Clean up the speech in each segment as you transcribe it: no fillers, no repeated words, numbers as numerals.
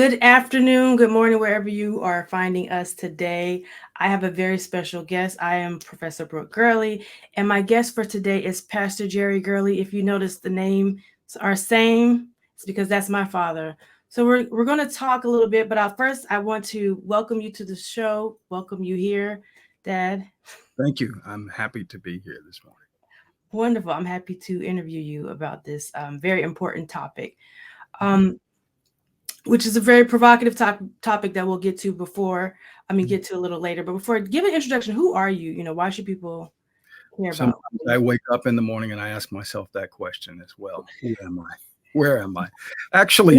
Good afternoon, good morning, wherever you are finding us today. I have a very special guest. I am Professor Brooke Girley, and my guest for today is Pastor Jerry Girley. If you notice the names are same, it's because that's my father. So we're going to talk a little bit, but first I want to welcome you to the show. Welcome you here, Dad. Thank you. I'm happy to be here this morning. Wonderful. I'm happy to interview you about this very important topic. Mhm. Um, which is a very provocative topic that we'll get to get to a little later. But before, give an introduction. Who are you? Why should people care about Sometimes I you? wake up in the morning and I ask myself that question as well. Who am I? Where am I? Actually,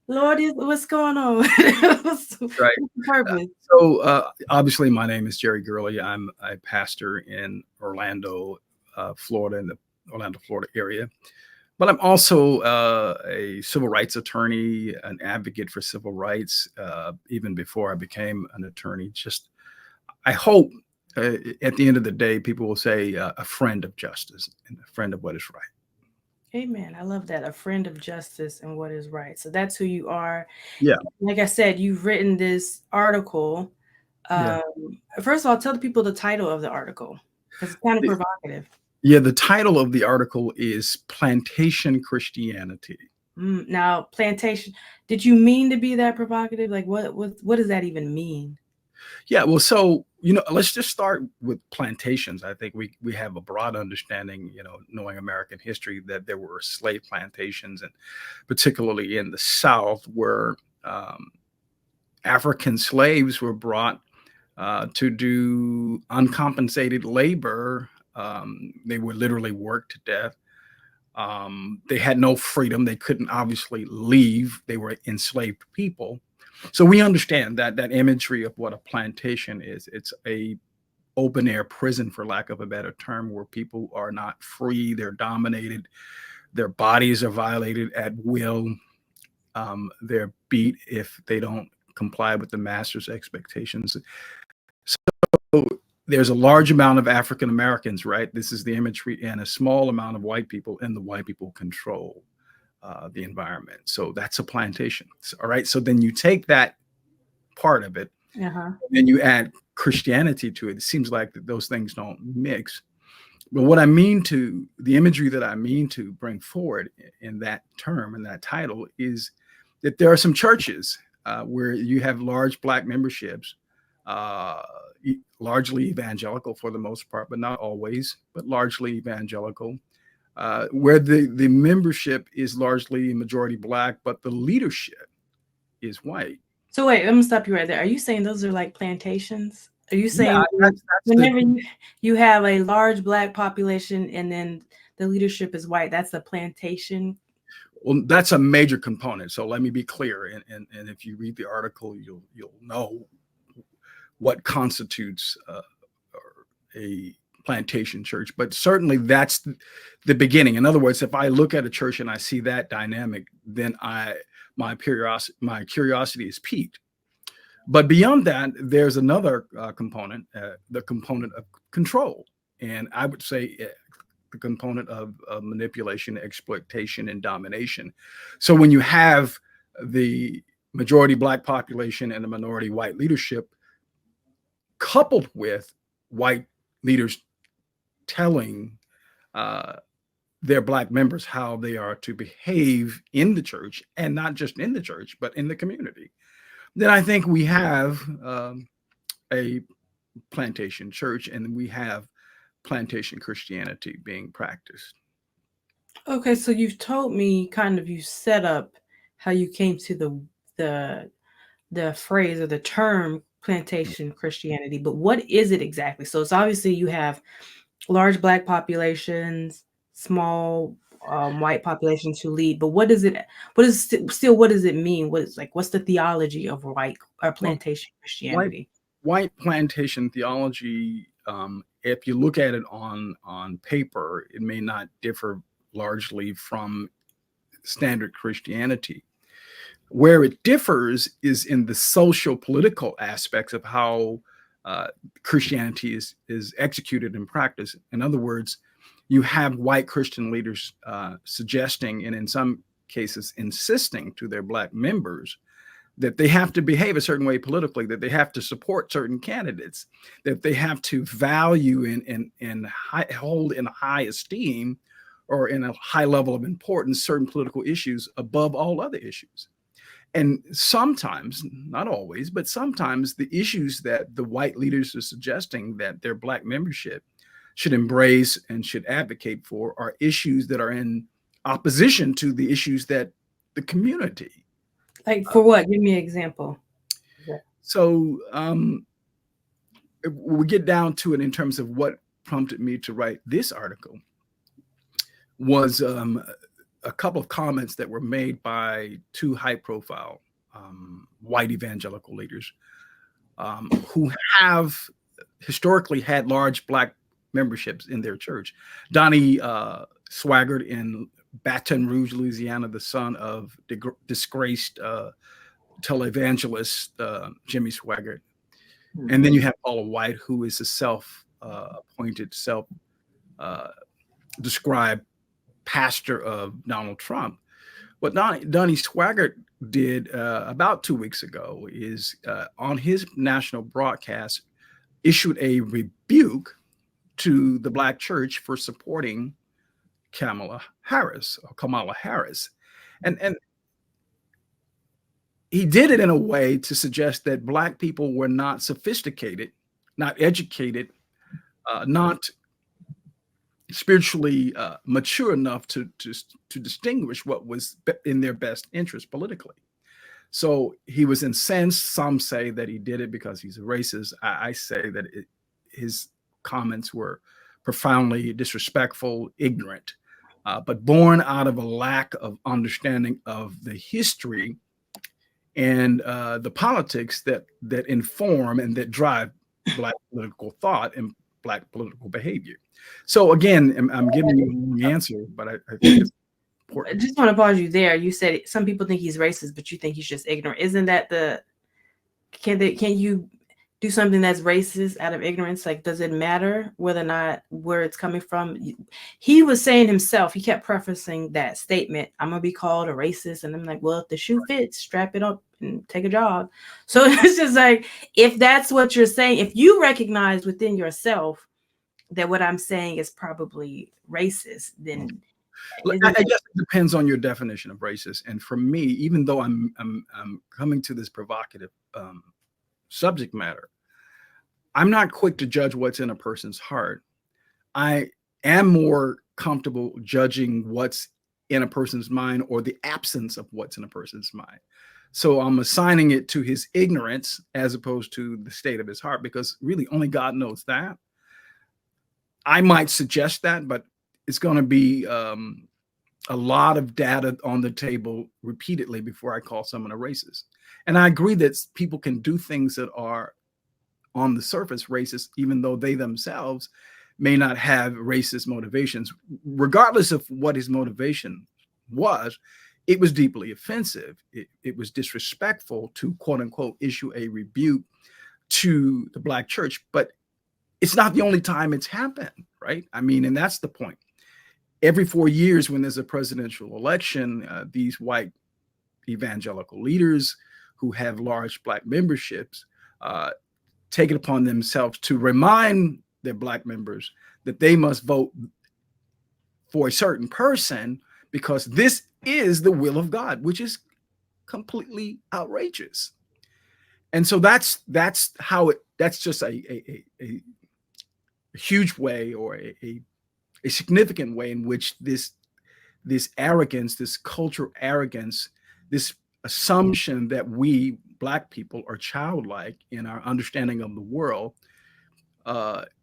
Lord, Lord, what's going on? right. What's the purpose? Obviously, my name is Jerry Gurley. I'm a pastor in Orlando, Florida, in the Orlando, Florida area. But I'm also a civil rights attorney, an advocate for civil rights, even before I became an attorney. I hope at the end of the day, people will say a friend of justice and a friend of what is right. Amen. I love that. A friend of justice and what is right. So that's who you are. Yeah, Like I said, you've written this article. yeah. Um, First of all, tell the people the title of the article because it's kind of The, provocative. yeah, the title of the article is Plantation Christianity. Now, plantation. Did you mean to be that provocative? Like, what does that even mean? Yeah, well, let's just start with plantations. I think we have a broad understanding, knowing American history, that there were slave plantations, and particularly in the South, where African slaves were brought to do uncompensated labor. They were literally worked to death. They had no freedom. They couldn't obviously leave. They were enslaved people. So we understand that imagery of what a plantation is. It's a open air prison, for lack of a better term, where people are not free. They're dominated. Their bodies are violated at will. They're beat if they don't comply with the master's expectations. So there's a large amount of African Americans, right? This is the imagery, and a small amount of white people, and the white people control the environment. So that's a plantation. All right. So then you take that part of it, Uh-huh. and then you add Christianity to it. It seems like that those things don't mix. But what I mean to the imagery that I mean to bring forward in that term and that title is that there are some churches where you have large Black memberships, uh, largely evangelical for the most part, but not always, but largely evangelical, where the membership is largely majority Black, but the leadership is white. So wait, let me stop you right there. Are you saying those are like plantations? Are you Yeah, saying that's the whenever you have a large black population and then the leadership is white, that's a plantation? well, that's a major component. So let me be clear, and if you read the article, you'll know what constitutes a plantation church. But certainly that's the beginning. In other words, if I look at a church and I see that dynamic, then my curiosity is piqued. But beyond that, there's another component, the component of control, and I would say the component of manipulation, exploitation, and domination. So when you have the majority Black population and the minority white leadership, coupled with white leaders telling uh, their Black members how they are to behave in the church, and not just in the church, but in the community, then I think we have a plantation church, and we have plantation Christianity being practiced. Okay, so you've told me kind of you set up how you came to the the phrase or the term plantation Christianity, but what is it exactly? So it's obviously you have large black populations, small white populations who lead, but what does it? What is still? What does it mean? What is like? What's the theology of white or Well, plantation white Christianity? white plantation theology, if you look at it on paper, it may not differ largely from standard Christianity. Where it differs is in the social political aspects of how uh, Christianity is executed in practice. In other words, you have white Christian leaders suggesting, and in some cases insisting to their Black members, that they have to behave a certain way politically, that they have to support certain candidates, that they have to value and hold in high esteem or in a high level of importance certain political issues above all other issues. And sometimes, not always, but sometimes the issues that the white leaders are suggesting that their Black membership should embrace and should advocate for are issues that are in opposition to the issues that the community. Like for what? Give me an example. So we get down to it in terms of what prompted me to write this article was a couple of comments that were made by two high-profile white evangelical leaders who have historically had large Black memberships in their church. Donnie Swaggart in Baton Rouge, Louisiana, the son of disgraced televangelist Jimmy Swaggart. And then you have Paula White, who is a self-appointed, self-described pastor of Donald Trump. What Donnie Swaggart did about 2 weeks ago is on his national broadcast issued a rebuke to the Black church for supporting Kamala Harris. And he did it in a way to suggest that Black people were not sophisticated, not educated, not spiritually mature enough to distinguish what was in their best interest politically. So he was incensed. Some say that he did it because he's a racist. I say that his comments were profoundly disrespectful, ignorant, but born out of a lack of understanding of the history and the politics that inform and that drive Black political thought and Black political behavior. So again, I'm giving you the answer, but I think it's important. I just want to pause you there. You said some people think he's racist, but you think he's just ignorant. Isn't that can you do something that's racist out of ignorance? Like, does it matter whether or not where it's coming from? He was saying himself, he kept prefacing that statement, I'm going to be called a racist. And I'm like, well, if the shoe fits, strap it up and take a job. So it's just like, if that's what you're saying, if you recognize within yourself that what I'm saying is probably racist, then I guess it depends on your definition of racist. And for me, even though I'm coming to this provocative subject matter, I'm not quick to judge what's in a person's heart. I am more comfortable judging what's in a person's mind or the absence of what's in a person's mind. So I'm assigning it to his ignorance as opposed to the state of his heart, because really only God knows that. I might suggest that, but it's going to be a lot of data on the table repeatedly before I call someone a racist. And I agree that people can do things that are on the surface racist, even though they themselves may not have racist motivations. Regardless of what his motivation was, it was deeply offensive. It was disrespectful to, quote unquote, issue a rebuke to the Black church. But it's not the only time it's happened, right? I mean, and that's the point. Every 4 years when there's a presidential election, these white evangelical leaders who have large Black memberships take it upon themselves to remind their Black members that they must vote for a certain person because this is the will of God, which is completely outrageous. And so that's just a huge way, or a significant way in which this arrogance, this cultural arrogance, this assumption that we Black people are childlike in our understanding of the world.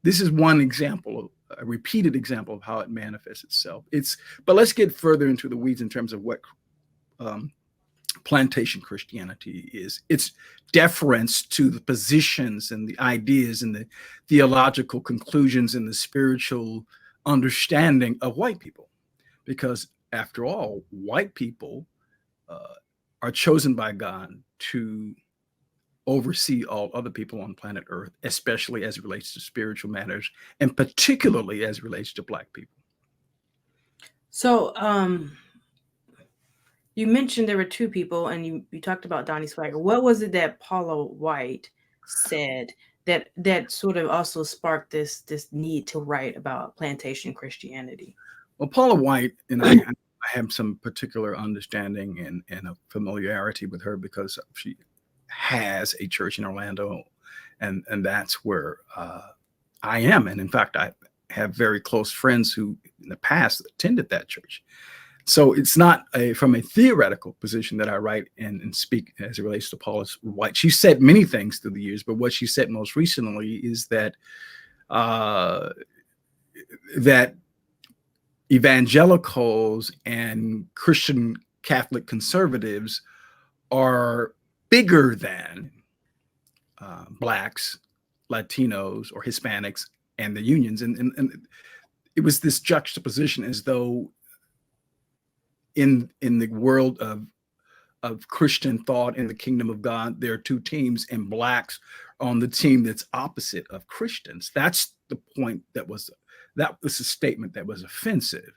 This is one example, a repeated example of how it manifests itself. But let's get further into the weeds in terms of what plantation Christianity is. It's deference to the positions and the ideas and the theological conclusions and the spiritual understanding of white people. Because after all, white people are chosen by God to oversee all other people on planet Earth, especially as it relates to spiritual matters, and particularly as it relates to Black people. So you mentioned there were two people, and you talked about Donnie Swaggart. What was it that Paula White said that sort of also sparked this need to write about plantation Christianity? Well, Paula White and I have some particular understanding and a familiarity with her because she has a church in Orlando, and that's where I am. And in fact, I have very close friends who in the past attended that church. So it's not from a theoretical position that I write and speak as it relates to Paula White. She said many things through the years, but what she said most recently is that that evangelicals and Christian Catholic conservatives are bigger than Blacks, Latinos, or Hispanics and the unions. And it was this juxtaposition as though in the world of Christian thought in the kingdom of God, there are two teams, and Blacks on the team that's opposite of Christians. That's the point that was a statement that was offensive.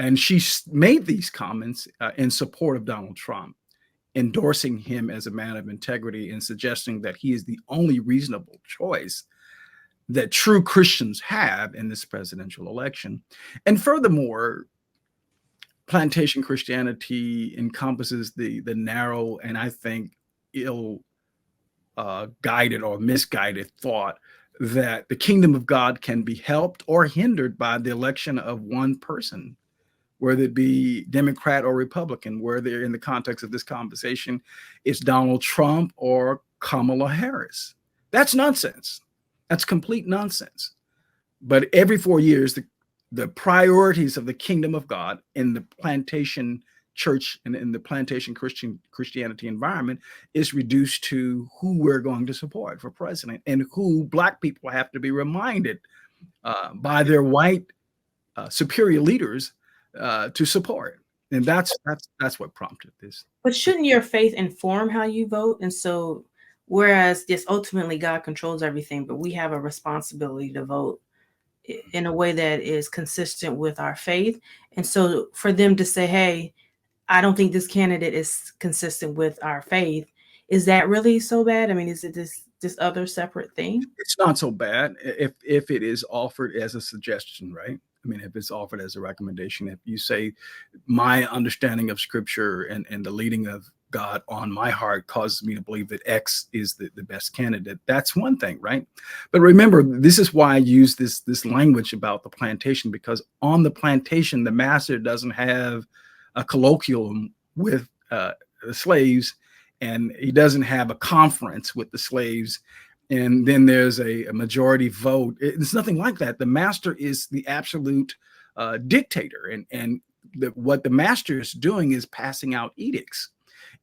And she made these comments in support of Donald Trump, endorsing him as a man of integrity and suggesting that he is the only reasonable choice that true Christians have in this presidential election. And furthermore, plantation Christianity encompasses the narrow and I think ill guided or misguided thought that the kingdom of God can be helped or hindered by the election of one person, whether it be Democrat or Republican, whether in the context of this conversation, it's Donald Trump or Kamala Harris. That's nonsense. That's complete nonsense. But every 4 years, the priorities of the kingdom of God in the plantation church and in the plantation Christianity environment is reduced to who we're going to support for president and who Black people have to be reminded by their white superior leaders to support. And that's what prompted this. But shouldn't your faith inform how you vote? And so, whereas yes, ultimately God controls everything, but we have a responsibility to vote in a way that is consistent with our faith. And so for them to say, hey, I don't think this candidate is consistent with our faith, is that really so bad? I mean, is it this other separate thing? It's not so bad if it is offered as a suggestion, right? I mean, if it's offered as a recommendation, if you say, my understanding of scripture and the leading of God on my heart causes me to believe that X is the best candidate, that's one thing, right? But remember, this is why I use this language about the plantation, because on the plantation, the master doesn't have a colloquium with the slaves, and he doesn't have a conference with the slaves, and then there's a majority vote. It's nothing like that. The master is the absolute dictator, and what the master is doing is passing out edicts.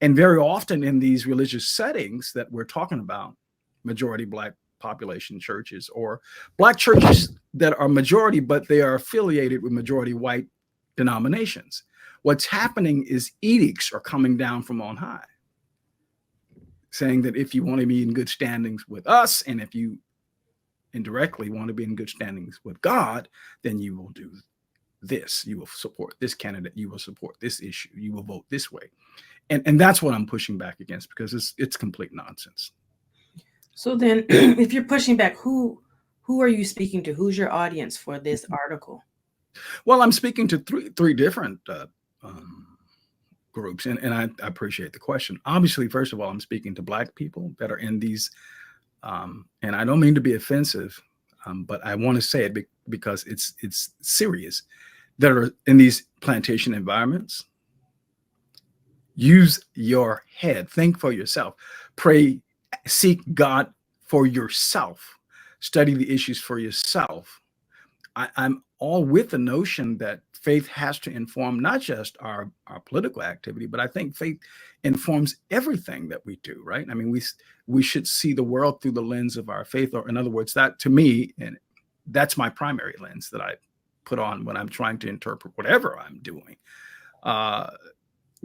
And very often in these religious settings that we're talking about, majority Black population churches or Black churches that are majority, but they are affiliated with majority white denominations, what's happening is edicts are coming down from on high, saying that if you want to be in good standings with us, and if you indirectly want to be in good standings with God, then you will do this. You will support this candidate. You will support this issue. You will vote this way. And that's what I'm pushing back against, because it's complete nonsense. So then if you're pushing back, who are you speaking to? Who's your audience for this article? Well, I'm speaking to three different groups, and I appreciate the question. Obviously, first of all, I'm speaking to Black people that are in these, and I don't mean to be offensive, but I want to say it because it's serious, that are in these plantation environments. Use your head. Think for yourself. Pray, seek God for yourself. Study the issues for yourself. I'm all with the notion that faith has to inform not just our political activity, but I think faith informs everything that we do, right? I mean, we should see the world through the lens of our faith, or in other words, that to me, and that's my primary lens that I put on when I'm trying to interpret whatever I'm doing.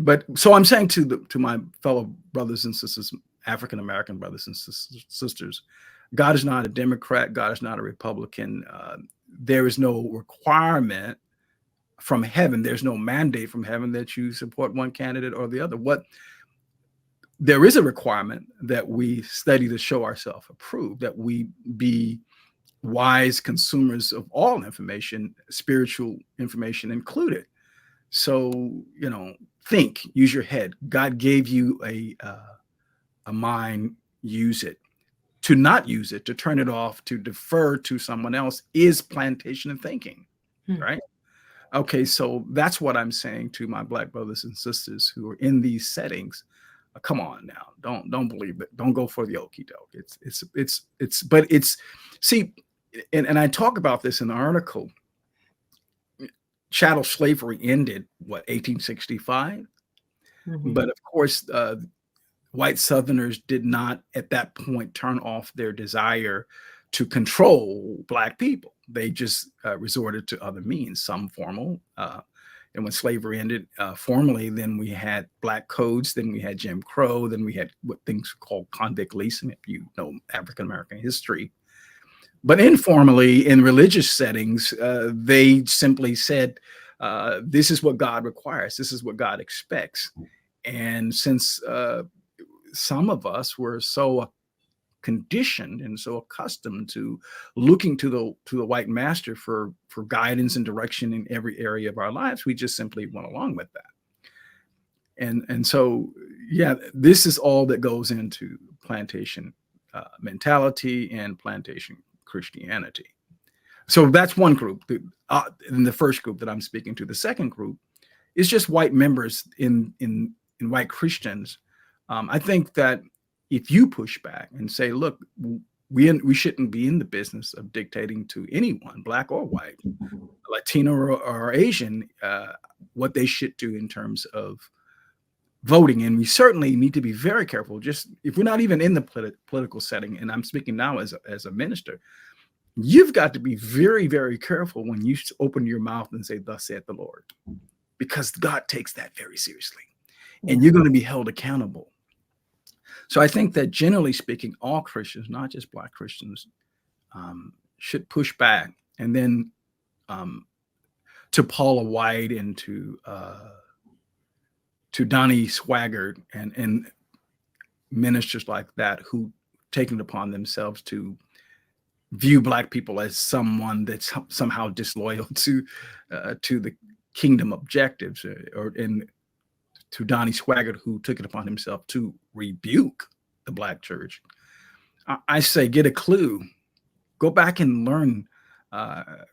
But so I'm saying to my fellow brothers and sisters, African American brothers and sisters, God is not a Democrat. God is not a Republican. There is no requirement from heaven. There's no mandate from heaven that you support one candidate or the other. What there is a requirement that we study to show ourselves approved, that we be wise consumers of all information, spiritual information included. So, think, use your head. God gave you a mind, use it. To not use it, to turn it off, to defer to someone else is plantation thinking, right? Okay, so that's what I'm saying to my Black brothers and sisters who are in these settings. Come on now, don't believe it. Don't go for the okie doke. But it's see, and I talk about this in the article. Chattel slavery ended 1865, but of course, white Southerners did not at that point turn off their desire to control Black people. They just resorted to other means, some formal. And when slavery ended formally, then we had Black codes, then we had Jim Crow, then we had what things called convict leasing, if you know African-American history. But informally, in religious settings, they simply said, this is what God requires. This is what God expects. And since some of us were so conditioned and so accustomed to looking to the white master for guidance and direction in every area of our lives, we just simply went along with that. And so, yeah, this is all that goes into plantation mentality and plantation Christianity. So that's one group. In the first group that I'm speaking to, the second group is just white members in white Christians. I think that if you push back and say, look, we shouldn't be in the business of dictating to anyone, Black or white, Latino or Asian, what they should do in terms of voting. And we certainly need to be very careful. Just if we're not even in the political setting, and I'm speaking now as a minister, you've got to be very, very careful when you open your mouth and say, thus saith the Lord, because God takes that very seriously, and you're going to be held accountable. So I think that generally speaking, all Christians, not just Black Christians, should push back. And then to Paula White and to Donnie Swaggart and ministers like that who taken it upon themselves to view Black people as someone that's somehow disloyal to the kingdom objectives, and to Donnie Swaggart, who took it upon himself to rebuke the Black church. I say, get a clue, go back and learn,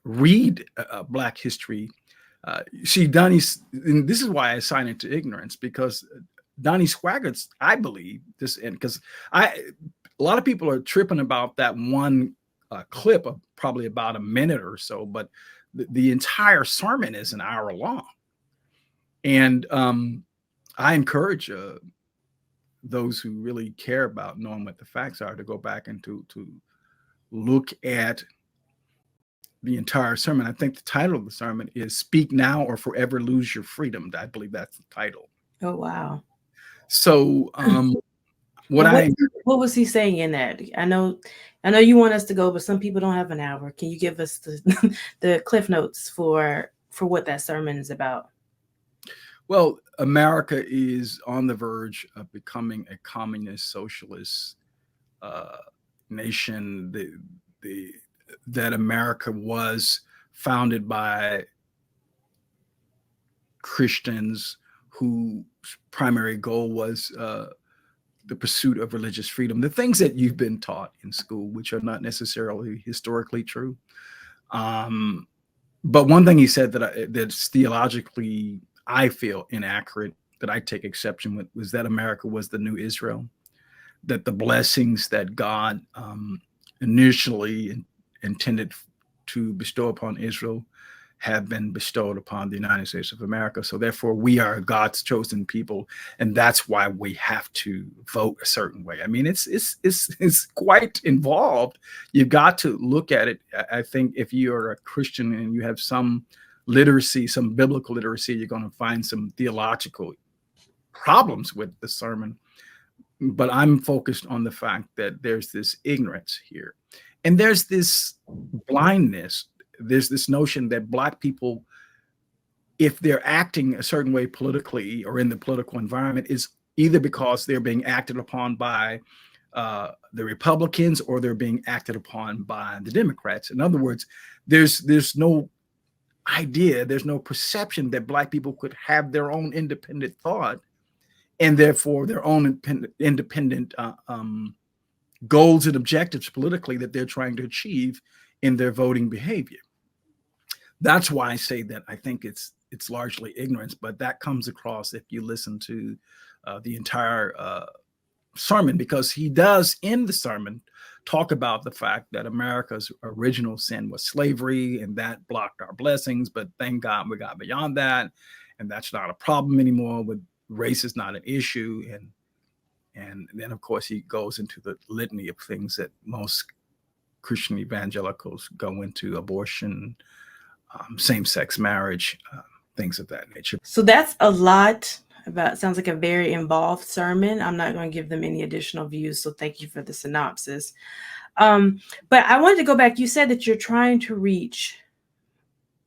read Black history. See, and this is why I assign it to ignorance, because Donnie Swaggart's, I believe this, and because a lot of people are tripping about that one clip of probably about a minute or so, but the entire sermon is an hour long. And I encourage those who really care about knowing what the facts are to go back and to look at the entire sermon. I think the title of the sermon is "Speak Now or Forever Lose Your Freedom." I believe that's the title. Oh, wow. So what was he saying in that? I know you want us to go, but some people don't have an hour. Can you give us the cliff notes for what that sermon is about? Well, America is on the verge of becoming a communist socialist nation. That America was founded by Christians whose primary goal was the pursuit of religious freedom, the things that you've been taught in school, which are not necessarily historically true. But one thing he said that's theologically, I feel, inaccurate, that I take exception with, was that America was the new Israel, that the blessings that God initially intended to bestow upon Israel have been bestowed upon the United States of America. So therefore, we are God's chosen people, and that's why we have to vote a certain way. I mean, it's quite involved. You've got to look at it. I think if you are a Christian and you have some literacy, some biblical literacy, you're going to find some theological problems with the sermon. But I'm focused on the fact that there's this ignorance here, and there's this blindness. There's this notion that Black people if they're acting a certain way politically or in the political environment, is either because they're being acted upon by the Republicans or they're being acted upon by the Democrats. In other words, there's no idea, there's no perception that Black people could have their own independent thought and therefore their own independent goals and objectives politically that they're trying to achieve in their voting behavior. That's why I say that I think it's largely ignorance, but that comes across if you listen to the entire sermon, because he does in the sermon talk about the fact that America's original sin was slavery and that blocked our blessings, but thank God we got beyond that, and that's not a problem anymore. With race is not an issue, and then of course he goes into the litany of things that most Christian evangelicals go into: abortion, same-sex marriage, things of that nature. So that's a lot about, sounds like a very involved sermon. I'm not going to give them any additional views, so thank you for the synopsis. But I wanted to go back. You said that you're trying to reach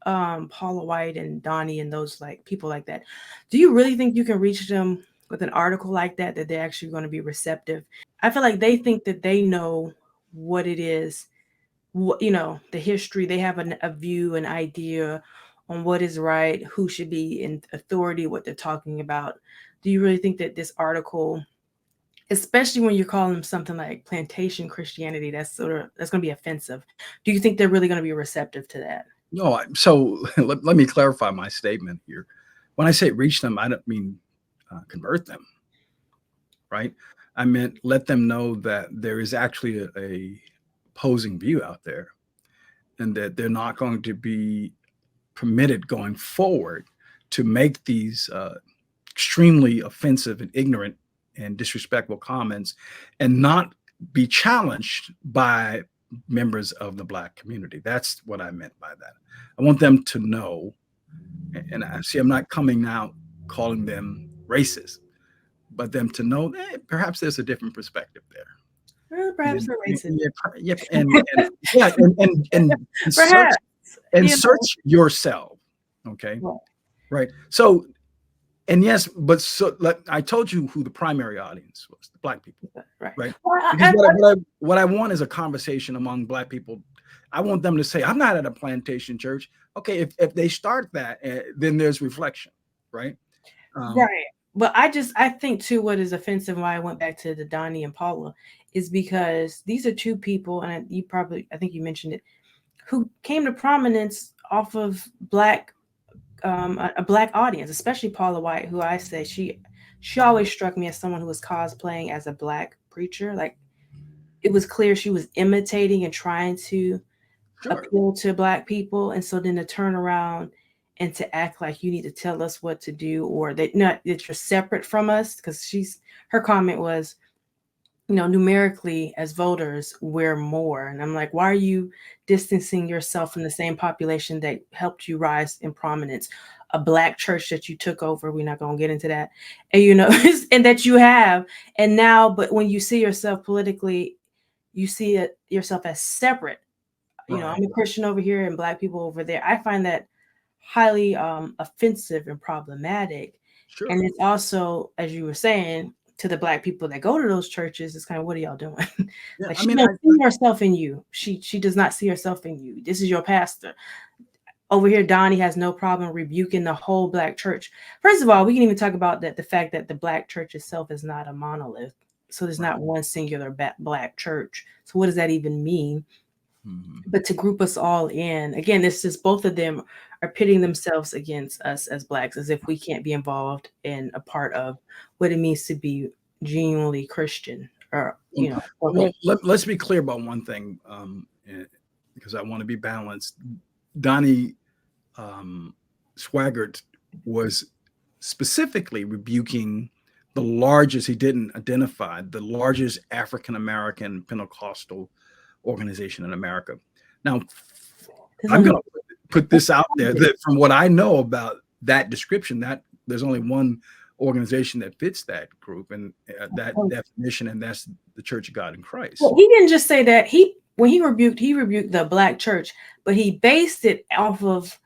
Paula White and Donnie and those like people like that. Do you really think you can reach them with an article like that they're actually going to be receptive? I feel like they think that they know what it is, the history. They have a view, an idea on what is right, who should be in authority, what they're talking about. Do you really think that this article, especially when you're calling them something like Plantation Christianity, that's going to be offensive? Do you think they're really going to be receptive to that? No, so let me clarify my statement here. When I say reach them, I don't mean convert them, right? I meant let them know that there is actually a opposing view out there, and that they're not going to be permitted going forward to make these extremely offensive and ignorant and disrespectful comments and not be challenged by members of the Black community. That's what I meant by that. I want them to know, and I see I'm not coming out calling them racist, but them to know that perhaps there's a different perspective there. Well, perhaps they're racist. And search yourself. Okay. Right. So, and yes, but I told you who the primary audience was: the Black people. Right. Well, because what I want is a conversation among Black people. I want them to say, I'm not at a plantation church. Okay. If they start that, then there's reflection. Right. Right. But I think too, what is offensive, why I went back to the Donnie and Paula, is because these are two people, and I think you mentioned it, who came to prominence off of a Black audience, especially Paula White, who I say she always struck me as someone who was cosplaying as a Black preacher. Like, it was clear she was imitating and trying to appeal to Black people, and so then to turn around and to act like you need to tell us what to do, or that you're separate from us, because her comment was, numerically as voters, we're more. And I'm like, why are you distancing yourself from the same population that helped you rise in prominence? A Black church that you took over, we're not going to get into that, and and that you have, and now, but when you see yourself politically, you see yourself as separate. I'm a Christian over here and Black people over there. I find that highly offensive and problematic. Sure. And it's also, as you were saying, to the Black people that go to those churches, it's kind of, what are y'all doing? Yeah, like, she doesn't see herself in you. She does not see herself in you. This is your pastor. Over here, Donnie has no problem rebuking the whole Black church. First of all, we can even talk about the fact that the Black church itself is not a monolith. So there's not one singular Black church. So what does that even mean? Mm-hmm. But to group us all in, again, this is, both of them are pitting themselves against us as Blacks, as if we can't be involved in a part of what it means to be genuinely Christian. Or well, let's be clear about one thing, because I want to be balanced. Donnie Swaggart was specifically rebuking the largest, he didn't identify, the largest African-American Pentecostal organization in America. Now, I'm going to put this out there, that from what I know about that description, that there's only one organization that fits that group and that definition, and that's the Church of God in Christ. Well, he didn't just say that. When he rebuked the Black church, but he based it off of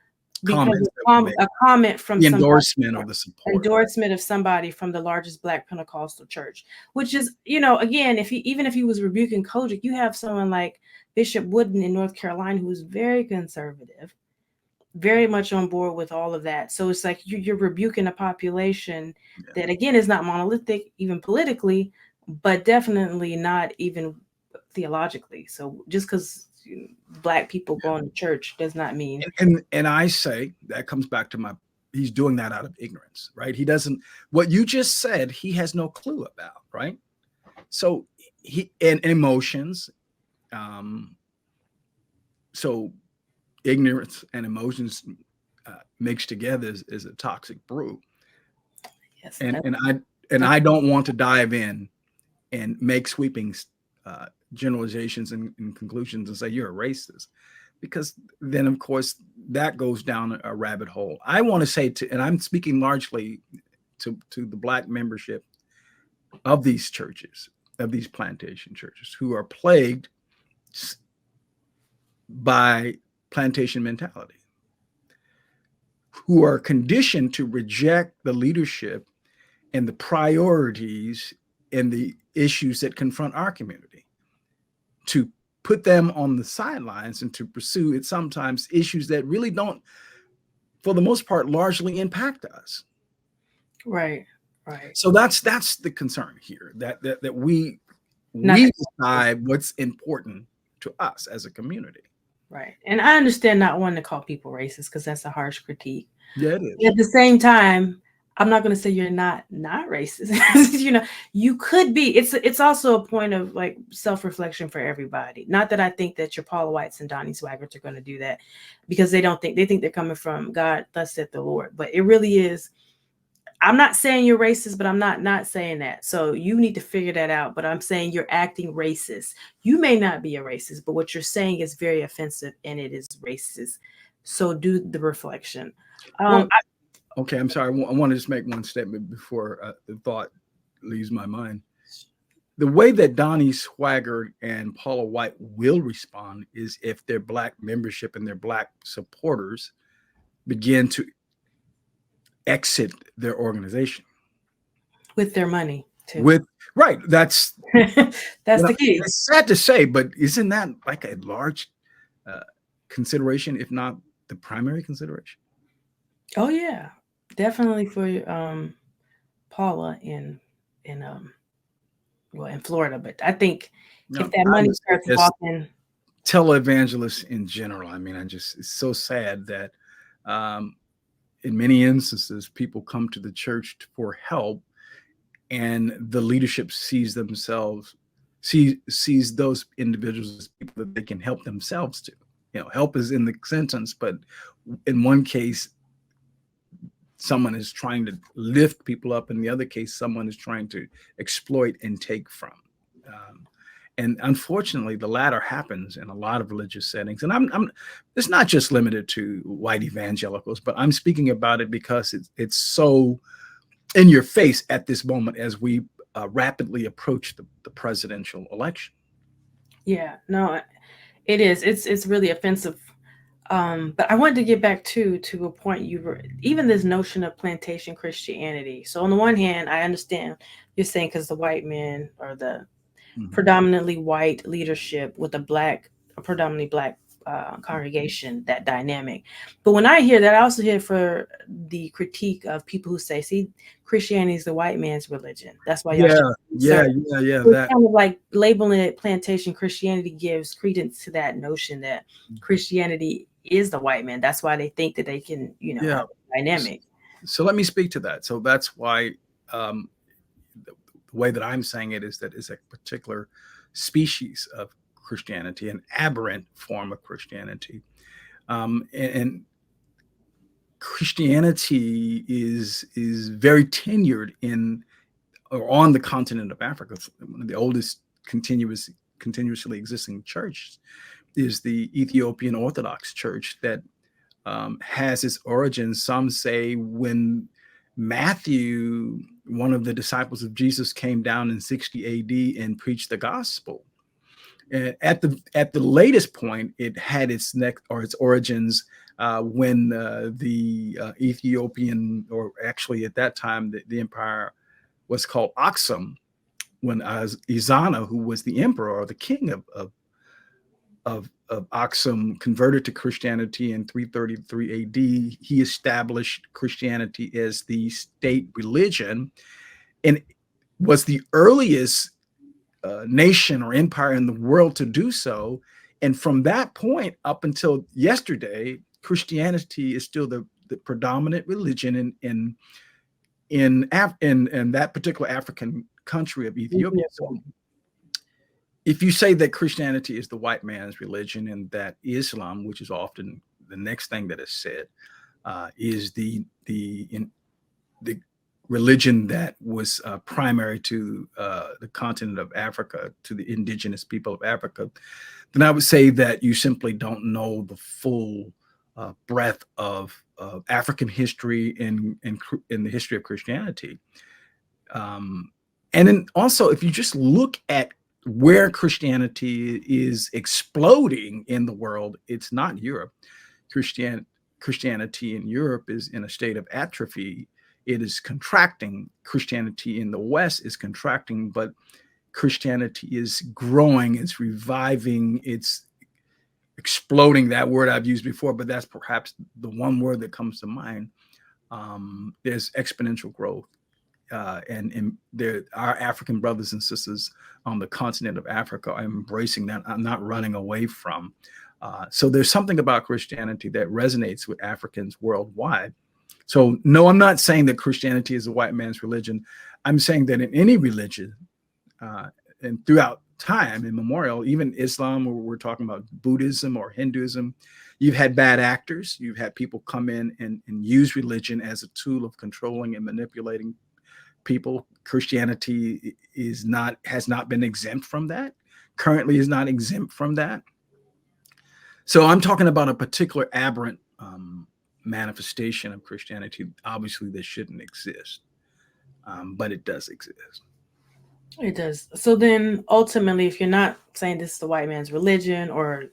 because comments that were made, a comment from the somebody, endorsement or the support. endorsement of somebody from the largest Black Pentecostal church, which is, again, even if he was rebuking Kojic, you have someone like Bishop Wooden in North Carolina who is very conservative, very much on board with all of that. So it's like you're rebuking a population that, again, is not monolithic, even politically, but definitely not even theologically. So just because Black people going to church does not mean. And I say that comes back to he's doing that out of ignorance, right? He doesn't, what you just said, he has no clue about, right? So and emotions, so ignorance and emotions mixed together is a toxic brew. Yes, and I don't want to dive in and make sweeping generalizations and conclusions and say you're a racist, because then of course that goes down a rabbit hole. I want to say and I'm speaking largely to the Black membership of these churches, of these plantation churches, who are plagued by plantation mentality, who are conditioned to reject the leadership and the priorities and the issues that confront our community, to put them on the sidelines and to pursue it sometimes issues that really don't, for the most part, largely impact us. Right. So that's the concern here, that we decide what's important to us as a community. Right. And I understand not wanting to call people racist, because that's a harsh critique. Yeah, it is. At the same time, I'm not going to say you're not racist. You could be. It's also a point of like self-reflection for everybody. Not that I think that your Paula Whites and Donnie Swaggarts are going to do that, because they think they're coming from God, thus saith the Lord. But it really is. I'm not saying you're racist, but I'm not saying that. So you need to figure that out. But I'm saying you're acting racist. You may not be a racist, but what you're saying is very offensive, and it is racist. So do the reflection. Okay, I'm sorry. I want to just make one statement before the thought leaves my mind. The way that Donnie Swaggart and Paula White will respond is if their Black membership and their Black supporters begin to exit their organization with their money too. Right. That's the key. It's sad to say, but isn't that like a large consideration, if not the primary consideration? Oh yeah, definitely for Paula in Florida. But I think if that money starts walking, televangelists in general, I mean, it's so sad that in many instances people come to the church for help, and the leadership sees those individuals as people that they can help themselves to. Help is in the sentence, but in one case someone is trying to lift people up, in the other case someone is trying to exploit and take from. And unfortunately, the latter happens in a lot of religious settings. And it's not just limited to white evangelicals, but I'm speaking about it because it's so in your face at this moment as we rapidly approach the presidential election. Yeah, no, it is. It's really offensive. But I wanted to get back to a point even this notion of plantation Christianity. So on the one hand, I understand you're saying because the white men or the predominantly white leadership with a predominantly Black congregation, that dynamic. But when I hear that, I also hear for the critique of people who say, see, Christianity is the white man's religion. That's why y'all yeah. That kind of like labeling it plantation Christianity gives credence to that notion that Christianity is the white man. That's why they think that they can, have a dynamic. So let me speak to that. So that's why the way that I'm saying it is that it's a particular species of Christianity, an aberrant form of Christianity. And Christianity is very tenured on the continent of Africa. One of the oldest continuously existing churches is the Ethiopian Orthodox Church that has its origins, some say, when Matthew, one of the disciples of Jesus, came down in 60 AD and preached the gospel. And at the latest point, it had its origins when the Ethiopian, or actually at that time the empire was called Aksum, when Izana, who was the emperor or the king of Aksum, converted to Christianity in 333 AD. He established Christianity as the state religion, and was the earliest nation or empire in the world to do so. And from that point up until yesterday, Christianity is still the predominant religion in that particular African country of Ethiopia. So if you say that Christianity is the white man's religion, and that Islam, which is often the next thing that is said, is the religion that was primary to the continent of Africa, to the indigenous people of Africa, then I would say that you simply don't know the full breadth of African history in the history of Christianity. And then also, if you just look at where Christianity is exploding in the world, it's not Europe. Christianity in Europe is in a state of atrophy. It is contracting. Christianity in the West is contracting, but Christianity is growing, it's reviving, it's exploding. That word I've used before, but that's perhaps the one word that comes to mind. There's exponential growth. And our African brothers and sisters on the continent of Africa are embracing that. I'm not running away from. So there's something about Christianity that resonates with Africans worldwide. So no, I'm not saying that Christianity is a white man's religion. I'm saying that in any religion, and throughout time immemorial, even Islam, or we're talking about Buddhism or Hinduism, you've had bad actors. You've had people come in and use religion as a tool of controlling and manipulating people. Christianity has not been exempt from that. Currently is not exempt from that. So I'm talking about a particular aberrant manifestation of Christianity. Obviously, this shouldn't exist, but it does exist. It does. So then ultimately, if you're not saying this is the white man's religion, or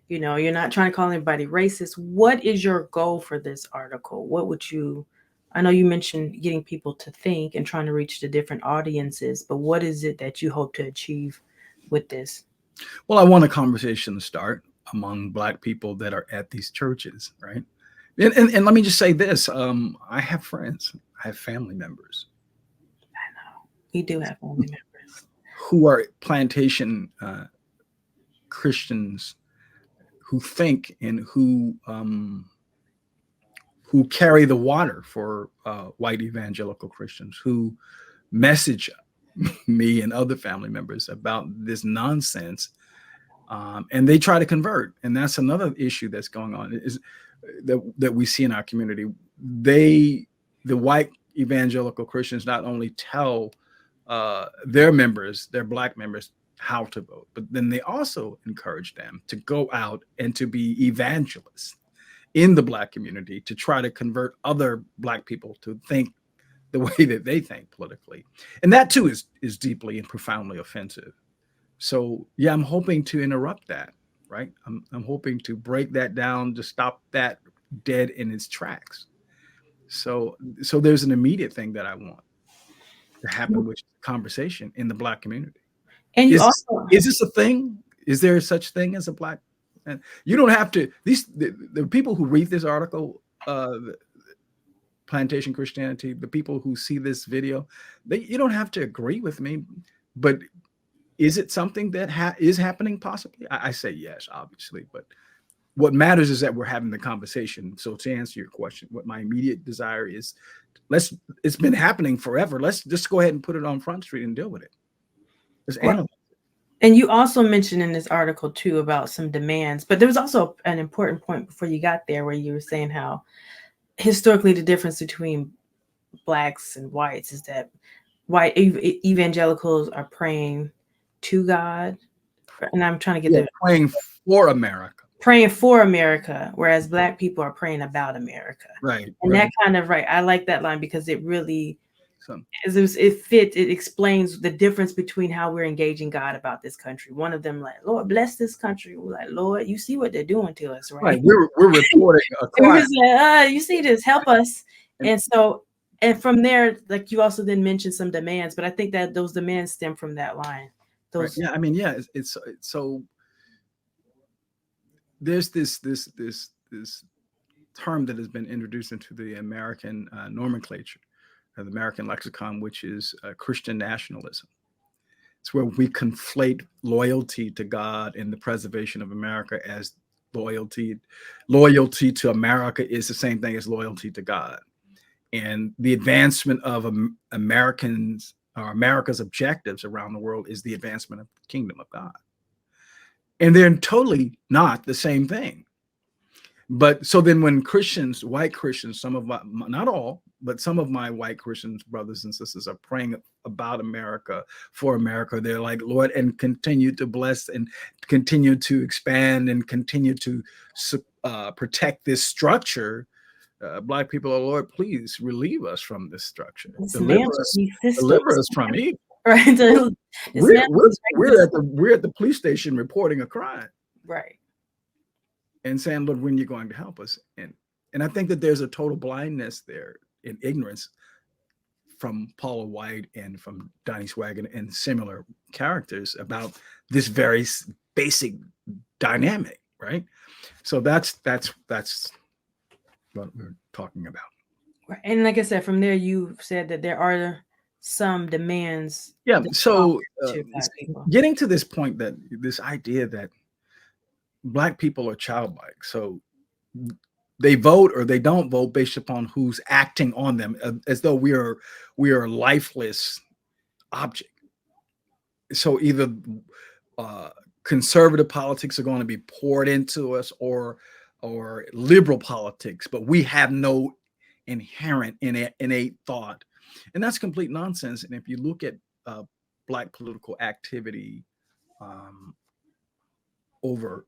you're not trying to call anybody racist, what is your goal for this article? What would you, I know you mentioned getting people to think and trying to reach the different audiences, but what is it that you hope to achieve with this? Well, I want a conversation to start among Black people that are at these churches, right? And let me just say this. I have friends, I have family members. I know. We do have family members who are plantation Christians, who think and who carry the water for white evangelical Christians, who message me and other family members about this nonsense, and they try to convert. And that's another issue that's going on, is that we see in our community. The white evangelical Christians not only tell their members, their Black members, how to vote, but then they also encourage them to go out and to be evangelists in the Black community, to try to convert other Black people to think the way that they think politically. And that too is deeply and profoundly offensive. So yeah, I'm hoping to interrupt that, right? I'm hoping to break that down, to stop that dead in its tracks. So there's an immediate thing that I want to happen, which is conversation in the Black community. And is this a thing? Is there such thing as a Black? And you don't have to. The people who read this article, Plantation Christianity, the people who see this video, you don't have to agree with me. But is it something that is happening? Possibly. I say yes, obviously. But what matters is that we're having the conversation. So to answer your question, what my immediate desire is, it's been happening forever. Let's just go ahead and put it on Front Street and deal with it. And you also mentioned in this article too about some demands, but there was also an important point before you got there where you were saying how historically the difference between Blacks and whites is that white evangelicals are praying to God, and I'm trying to get praying for America. Praying for America, whereas Black people are praying about America. Right. And that kind of, I like that line because it really So as it explains the difference between how we're engaging God about this country. One of them like, Lord bless this country. We're like, Lord, you see what they're doing to us, right? right, we're reporting a And we're crime. just like, you see this, help us. And And so, and from there, like you also then mentioned some demands, but I think that those demands stem from that line. right, Those yeah, I mean, yeah, it's so there's this term that has been introduced into the American nomenclature, the American lexicon, which is Christian nationalism. It's where we conflate loyalty to God and the preservation of America as loyalty. Loyalty to America is the same thing as loyalty to God. And the advancement of Americans or America's objectives around the world is the advancement of the kingdom of God. And they're totally not the same thing. But so then when Christians, white Christians, some of my, not all, but some of my white Christians brothers and sisters are praying about America, for America, they're like, Lord, and continue to bless and continue to expand and continue to protect this structure. Black people, oh Lord, please relieve us from this structure. Deliver us from evil. Right. We're at the police station reporting a crime. Right. And saying, Lord, when you're going to help us. And I think that there's a total blindness there in ignorance from Paula White and from Donnie Swaggart and similar characters about this very basic dynamic, right? So that's what we're talking about. Right. And like I said, from there, you said that there are some demands. Yeah. So getting to this point, that this idea that Black people are childlike, so they vote or they don't vote based upon who's acting on them, as though we are a lifeless object. So either conservative politics are going to be poured into us, or liberal politics, but we have no inherent innate thought, and that's complete nonsense. And if you look at Black political activity over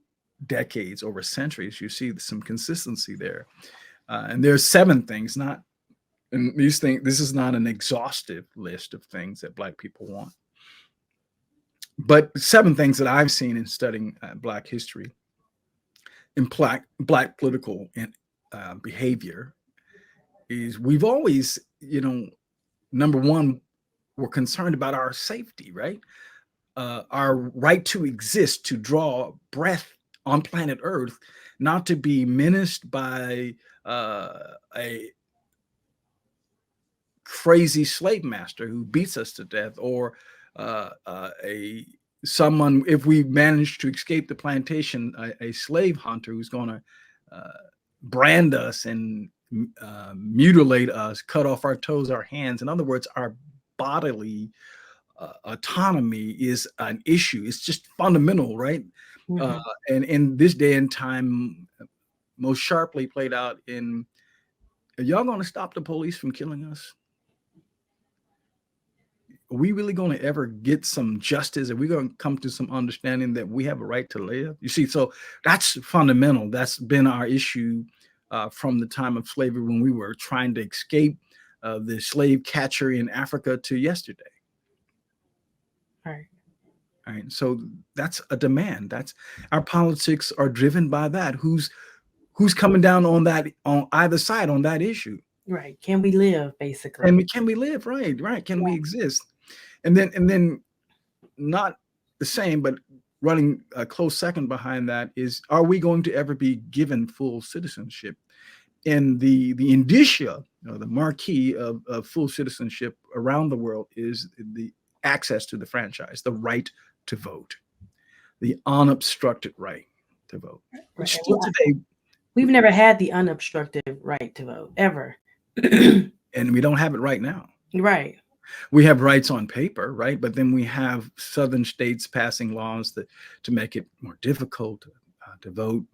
decades, over centuries, you see some consistency there. And there's 7 things, and these things, this is not an exhaustive list of things that Black people want, but 7 things that I've seen in studying Black history in Black political behavior is we've always, number one, we're concerned about our safety, right? Our right to exist, to draw breath on planet Earth, not to be menaced by a crazy slave master who beats us to death, or someone, if we manage to escape the plantation, a slave hunter who's going to brand us and mutilate us, cut off our toes, our hands. In other words, our bodily autonomy is an issue. It's just fundamental, right? Mm-hmm. And in this day and time, most sharply played out in, are y'all going to stop the police from killing us? Are we really going to ever get some justice? Are we going to come to some understanding that we have a right to live? You see, so that's fundamental. That's been our issue from the time of slavery, when we were trying to escape the slave catcher in Africa, to yesterday. Right. All right. So that's a demand. That's, our politics are driven by that. Who's coming down on that, on either side, on that issue? Right. Can we live, basically? And can we live? Right. Can we exist? And then not the same, but running a close second behind that is, are we going to ever be given full citizenship? And the indicia, the marquee of full citizenship around the world is the access to the franchise, the right to vote, the unobstructed right to vote. Which still today, we've never had the unobstructed right to vote, ever. And we don't have it right now. Right. We have rights on paper, right? But then we have southern states passing laws to make it more difficult to vote.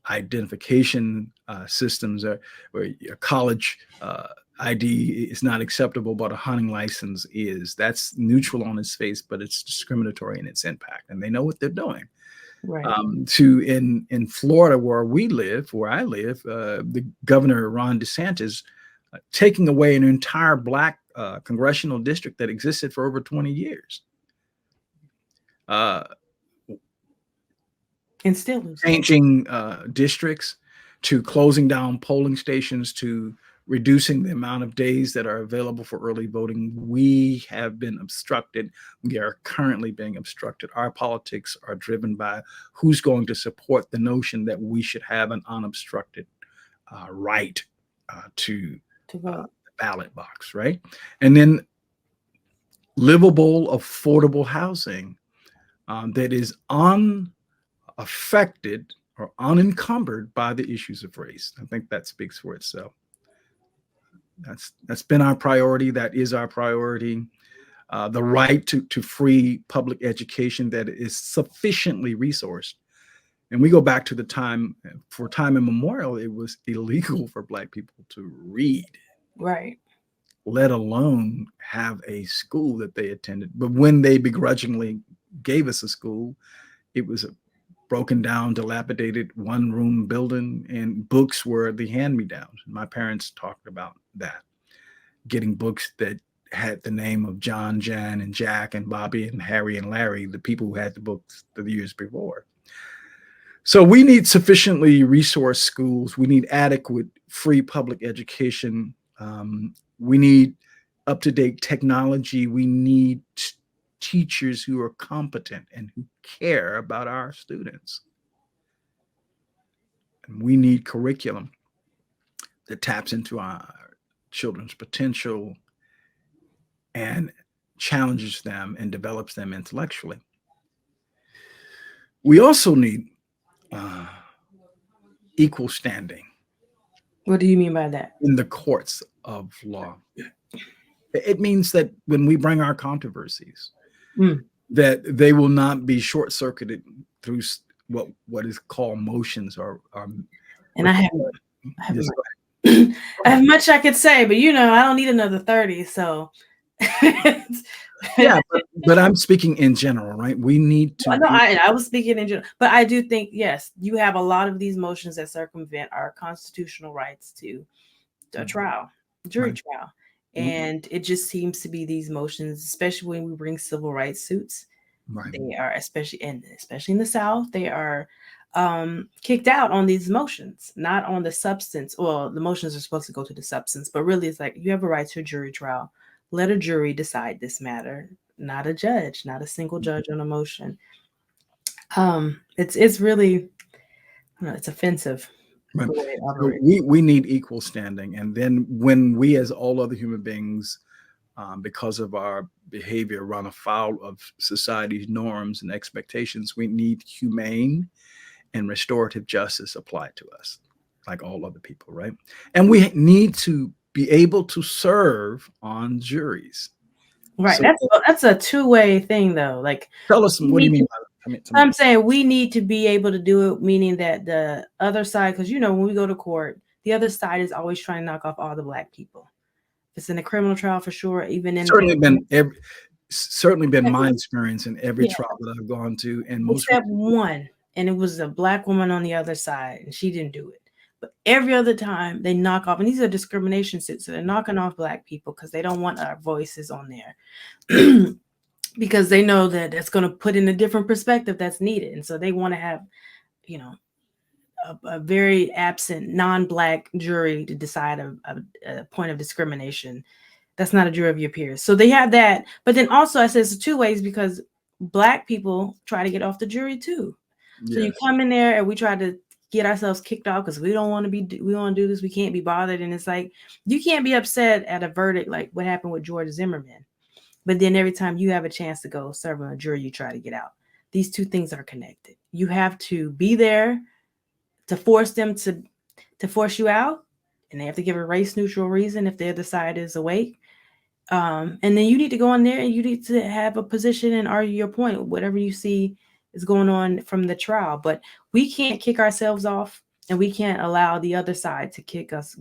Identification systems, where a college ID is not acceptable, but a hunting license is. That's neutral on its face, but it's discriminatory in its impact, and they know what they're doing. Right. In Florida, where I live, the governor, Ron DeSantis, taking away an entire black congressional district that existed for over 20 years. And still losing. Changing districts, to closing down polling stations, to reducing the amount of days that are available for early voting. We have been obstructed. We are currently being obstructed. Our politics are driven by who's going to support the notion that we should have an unobstructed right to vote. the ballot box, right? And then livable, affordable housing that is unaffected or unencumbered by the issues of race. I think that speaks for itself. That's been our priority. That is our priority. The right to free public education that is sufficiently resourced. And we go back to the time, for time immemorial, it was illegal for Black people to read. Right. Let alone have a school that they attended. But when they begrudgingly gave us a school, it was a broken down, dilapidated one-room building, and books were the hand-me-downs. My parents talked about that, getting books that had the name of John, Jan, and Jack, and Bobby, and Harry, and Larry, the people who had the books the years before. So we need sufficiently resourced schools. We need adequate free public education. We need up-to-date technology. We need teachers who are competent and who care about our students. And we need curriculum that taps into our children's potential and challenges them and develops them intellectually. We also need equal standing. What do you mean by that? In the courts of law. It means that when we bring our controversies, that they will not be short-circuited through what is called motions or and I have much I could say, but I don't need another 30. So yeah, but I'm speaking in general, right? We need to. No, I was speaking in general, but I do think, yes, you have a lot of these motions that circumvent our constitutional rights to a trial, jury trial. And it just seems to be these motions, especially when we bring civil rights suits. Right. They are, especially in the South, they are kicked out on these motions, not on the substance. Well, the motions are supposed to go to the substance, but really it's like, you have a right to a jury trial. Let a jury decide this matter, not a judge, not a single judge on a motion. It's really, it's offensive. Right. So we need equal standing. And then when we, as all other human beings, because of our behavior, run afoul of society's norms and expectations, we need humane and restorative justice applied to us, like all other people, right? And we need to be able to serve on juries. Right. So that's a two-way thing, though. Like, tell us, what do you mean by that? I'm saying we need to be able to do it, meaning that the other side, because when we go to court, the other side is always trying to knock off all the Black people. It's in a criminal trial for sure. Even in certainly been my experience in every trial that I've gone to, and most except one, and it was a Black woman on the other side, and she didn't do it. But every other time they knock off, and these are discrimination suits, so they're knocking off Black people because they don't want our voices on there. Because they know that that's going to put in a different perspective that's needed. And so they want to have, a very absent, non-Black jury to decide a point of discrimination. That's not a jury of your peers. So they have that. But then also I said it's two ways, because Black people try to get off the jury too. Yes. So you come in there and we try to get ourselves kicked off because we want to do this. We can't be bothered. And it's like, you can't be upset at a verdict like what happened with George Zimmerman. But then every time you have a chance to go serve on a jury, you try to get out. These two things are connected. You have to be there to force them to force you out, and they have to give a race neutral reason if the other side is awake. And then you need to go in there and you need to have a position and argue your point, whatever you see is going on from the trial. But we can't kick ourselves off, and we can't allow the other side to kick us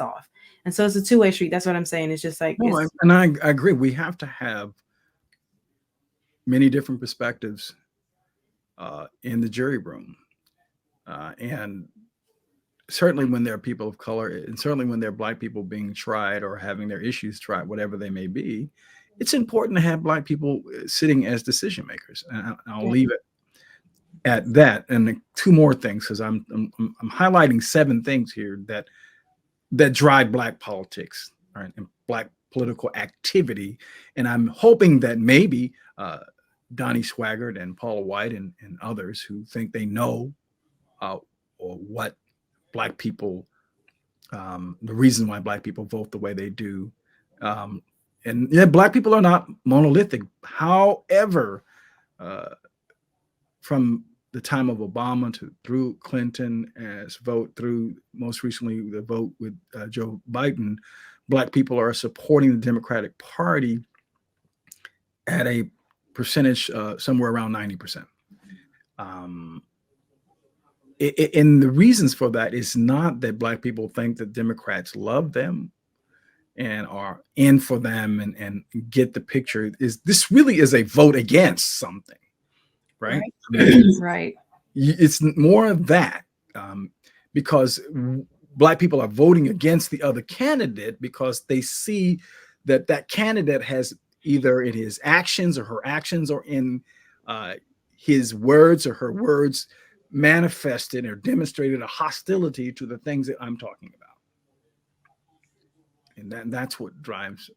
off. And so it's a two-way street. That's what I'm saying. It's just like, and I agree. We have to have many different perspectives in the jury room. And certainly when there are people of color, and certainly when there are Black people being tried or having their issues tried, whatever they may be, it's important to have Black people sitting as decision makers. And I'll Yeah. leave it at that. And two more things, because I'm highlighting 7 things here that drive Black politics, right, and Black political activity. And I'm hoping that maybe Donnie Swaggart and Paula White and others who think they know or what Black people, the reason why Black people vote the way they do. And yeah, Black people are not monolithic. However, from the time of Obama to through Clinton, as vote through most recently the vote with Joe Biden, Black people are supporting the Democratic Party at a percentage somewhere around 90%. And the reasons for that is not that Black people think that Democrats love them and are in for them and get the picture. Is this really is a vote against something, right? Right. It's more of that, because Black people are voting against the other candidate because they see that that candidate has either in his actions or her actions or in his words or her words manifested or demonstrated a hostility to the things that I'm talking about. And that's what drives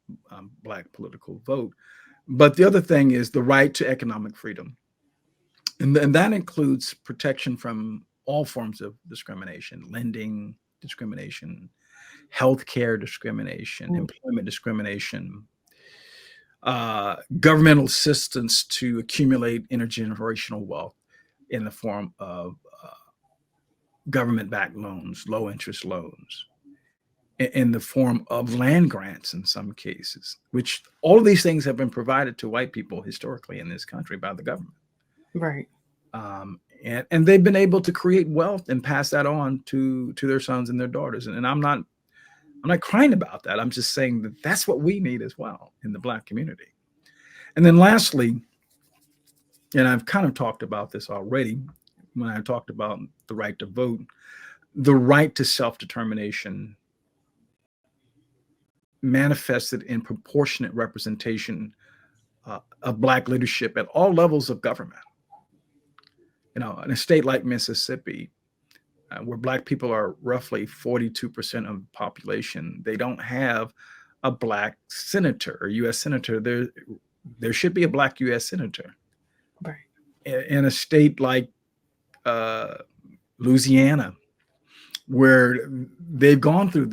Black political vote. But the other thing is the right to economic freedom. And that includes protection from all forms of discrimination, lending discrimination, healthcare discrimination, employment discrimination, governmental assistance to accumulate intergenerational wealth in the form of government-backed loans, low-interest loans, in the form of land grants in some cases, which all of these things have been provided to white people historically in this country by the government. Right. And they've been able to create wealth and pass that on to their sons and their daughters. And I'm not crying about that. I'm just saying that that's what we need as well in the Black community. And then lastly, and I've kind of talked about this already when I talked about the right to vote, the right to self-determination manifested in proportionate representation of Black leadership at all levels of government. You know, in a state like Mississippi, where Black people are roughly 42% of the population, they don't have a Black senator or U.S. senator. There should be a Black U.S. senator. Right. In a state like Louisiana, where they've gone through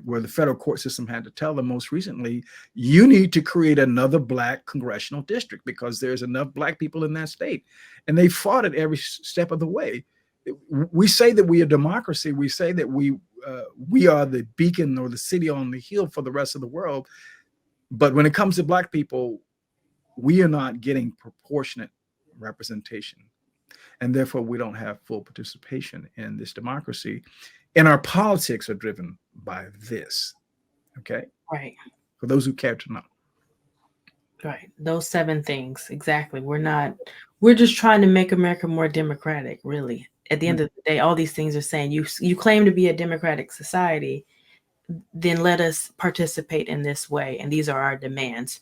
where the federal court system had to tell them most recently, you need to create another Black congressional district because there's enough Black people in that state. And they fought it every step of the way. We say that we are democracy. We say that we are the beacon or the city on the hill for the rest of the world. But when it comes to Black people, we are not getting proportionate representation. And therefore, we don't have full participation in this democracy. And our politics are driven by this. Okay? Right. For those who care to know. Right. Those 7 things. Exactly. We're just trying to make America more democratic, really. At the end of the day, all these things are saying you claim to be a democratic society, then let us participate in this way. And these are our demands.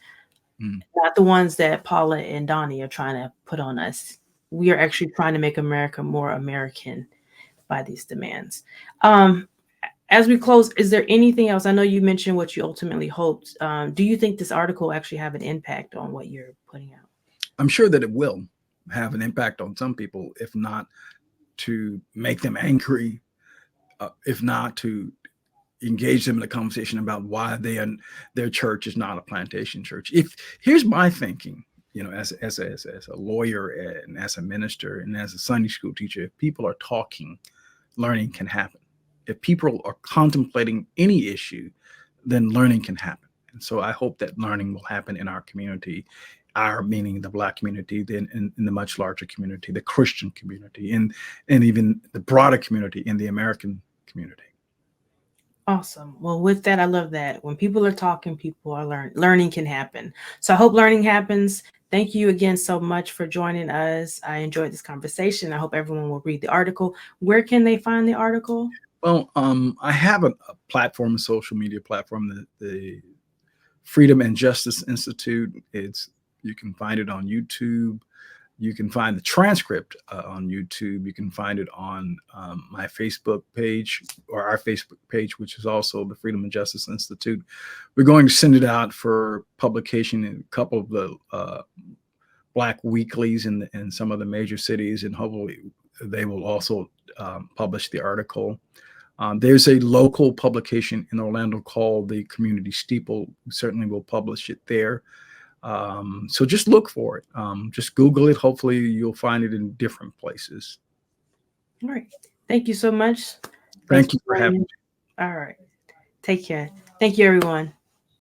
Not the ones that Paula and Donnie are trying to put on us. We are actually trying to make America more American by these demands. As we close, is there anything else? I know you mentioned what you ultimately hoped. Do you think this article actually have an impact on what you're putting out? I'm sure that it will have an impact on some people, if not to make them angry, if not to engage them in a conversation about why their church is not a plantation church. Here's my thinking, you know, as a lawyer and as a minister and as a Sunday school teacher, if people are talking, learning can happen. If people are contemplating any issue, then learning can happen. And so I hope that learning will happen in our community, our meaning the Black community, then in the much larger community, the Christian community, and even the broader community in the American community. Awesome. Well, with that, I love that. When people are talking, people are learning can happen. So I hope learning happens. Thank you again so much for joining us. I enjoyed this conversation. I hope everyone will read the article. Where can they find the article? Well, I have a platform, a social media platform, the Freedom and Justice Institute. It's You can find it on YouTube. You can find the transcript on YouTube. You can find it on my Facebook page, or our Facebook page, which is also the Freedom and Justice Institute. We're going to send it out for publication in a couple of the Black weeklies in some of the major cities, and hopefully they will also publish the article. There's a local publication in Orlando called the Community Steeple. We certainly will publish it there. So just look for it. Just Google it. Hopefully you'll find it in different places. All right. Thank you so much. Thanks Thank for you for having joining. me. All right. Take care. Thank you, everyone.